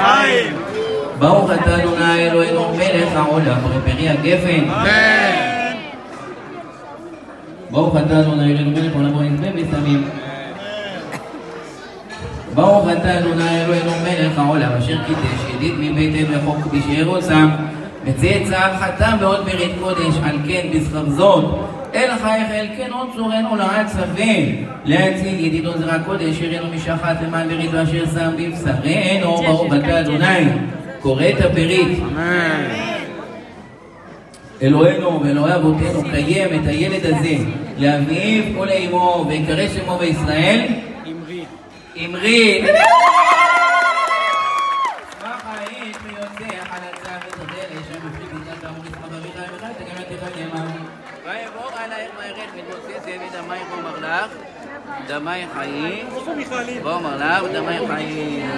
חיים. ברוך אתה אדוני אלוהינו מלך העולם פרי הגפן. ברוך אתה אדוני אלוהינו מלך העולם בו נזבן ושמים. ברוך אתה אדוני אלוהינו מלך העולם אשר קידש ידיד מביתנו לחוק בשאר עושם וצאצאיו חתם בעוד ברית קודש על כן בשכר זאת אל חייך אל כן עוד צורנו לעד סבל להציל ידידו זרע קודש יראינו משחת למען ברית ואשר שם בבשרנו ברוך אתה אדוני קורא את הברית אלוהינו ואלוהי אבותינו קיים את הילד הזה לאביו ולאמו ויקרא שמו בישראל אמרי דמי חיים, בוא מרלך, דמי חיים